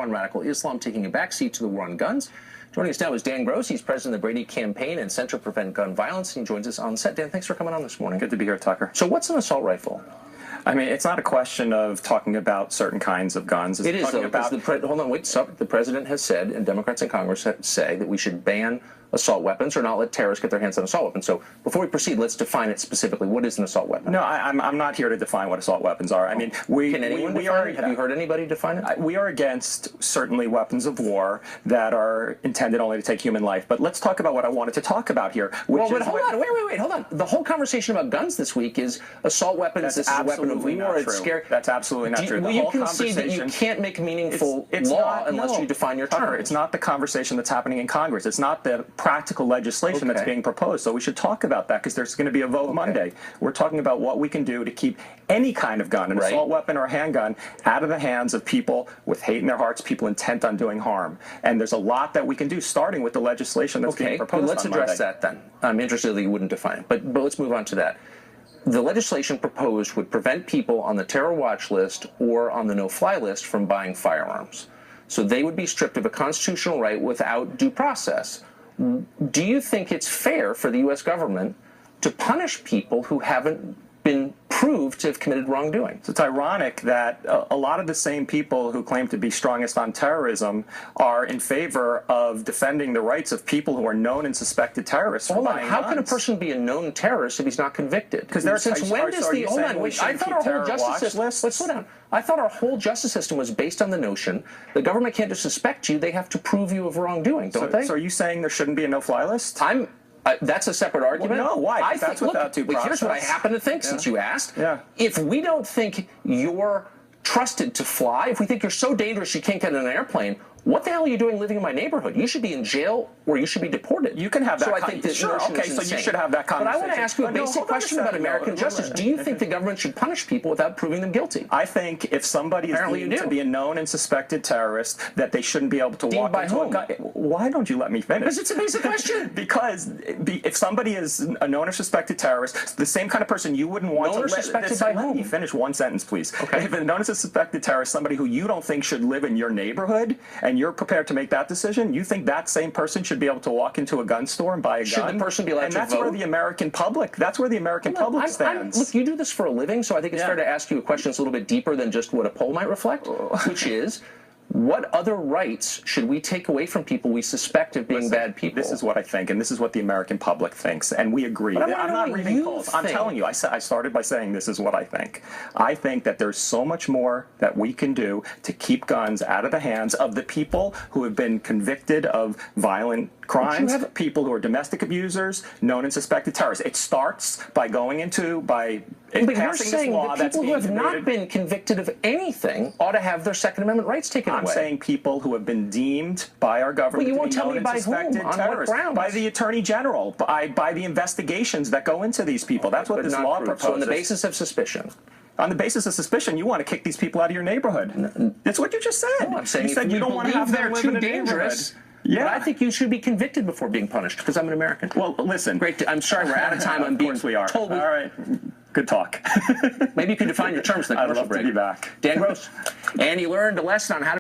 on radical Islam taking a backseat to the war on guns. Joining us now is Dan Gross. He's president of the Brady Campaign and Center to Prevent Gun Violence. He joins us on set. Dan, thanks for coming on this morning. Good to be here, Tucker. So what's an assault rifle? I mean, it's not a question of talking about certain kinds of guns. It is, though, because hold on, wait, stop. The president has said, and Democrats in Congress say, that we should ban assault weapons or not let terrorists get their hands on assault weapons. So before we proceed, let's define it specifically. What is an assault weapon? No, I'm not here to define what assault weapons are. I mean, Can anyone define it? Have you heard anybody define it? We are against certainly weapons of war that are intended only to take human life. But let's talk about what I wanted to talk about here. Well, but hold on, wait, hold on. The whole conversation about guns this week is assault weapons. This is a weapon of war. It's scary. That's absolutely not true. Well, you concede that you can't make meaningful law unless you define your term. It's not the conversation that's happening in Congress. It's not the practical legislation that's being proposed. So we should talk about that because there's going to be a vote Monday. We're talking about what we can do to keep any kind of gun, an assault weapon or a handgun, out of the hands of people with hate in their hearts, people intent on doing harm. And there's a lot that we can do, starting with the legislation that's being proposed. Let's address that then. I'm interested that you wouldn't define it, but let's move on to that. The legislation proposed would prevent people on the terror watch list or on the no-fly list from buying firearms. So they would be stripped of a constitutional right without due process. Do you think it's fair for the U.S. government to punish people who haven't been proved to have committed wrongdoing? So it's ironic that a lot of the same people who claim to be strongest on terrorism are in favor of defending the rights of people who are known and suspected terrorists. Hold on, how can a person be a known terrorist if he's not convicted? Because since when does the hold on, wait, I thought our whole justice system. Let's slow down. I thought our whole justice system was based on the notion the government can't just suspect you; they have to prove you of wrongdoing, don't they? So are you saying there shouldn't be a no-fly list? That's a separate argument. Well, no, why? That's without due process. Here's what I happen to think, since you asked. Yeah. If we don't think you're trusted to fly, if we think you're so dangerous you can't get in an airplane, what the hell are you doing living in my neighborhood? You should be in jail or you should be deported. You can have that. So I think that sure, okay, so you should have that conversation. But I want to ask you a basic question about American justice. Do you think the government should punish people without proving them guilty? I think if somebody is deemed to be a known and suspected terrorist, that they shouldn't be able to walk into a gun. Why don't you let me finish? Because it's a basic question. Because if somebody is a known or suspected terrorist, the same kind of person you wouldn't want to let me finish one sentence, please. Okay. If a known or suspected terrorist, somebody who you don't think should live in your neighborhood, and you're prepared to make that decision, you think that same person should be able to walk into a gun store and buy a gun? Should the person be allowed to vote? And that's where the American public, stands. Look, you do this for a living, so I think it's fair to ask you a question that's a little bit deeper than just what a poll might reflect, which is, what other rights should we take away from people we suspect of being bad people? This is what I think, and this is what the American public thinks, and we agree. But I'm not reading polls. I'm telling you, I started by saying this is what I think. I think that there's so much more that we can do to keep guns out of the hands of the people who have been convicted of violent crimes, people who are domestic abusers, known and suspected terrorists. It starts by But you're saying that people who have not been convicted of anything ought to have their Second Amendment rights taken away. I'm saying people who have been deemed by our government to be known and suspected terrorists. By the Attorney General, by the investigations that go into these people. That's what this law proposes. So on the basis of suspicion. On the basis of suspicion, you want to kick these people out of your neighborhood. That's what you just said. No, I'm saying you said you don't want to have them live in a neighborhood. Yeah, but I think you should be convicted before being punished because I'm an American. Well, listen. Great. I'm sorry, we're out of time. I'm being told. All right. Good talk. Maybe you can define your terms in the commercial break. I'd love to be back. Dan Gross. And he learned a lesson on how to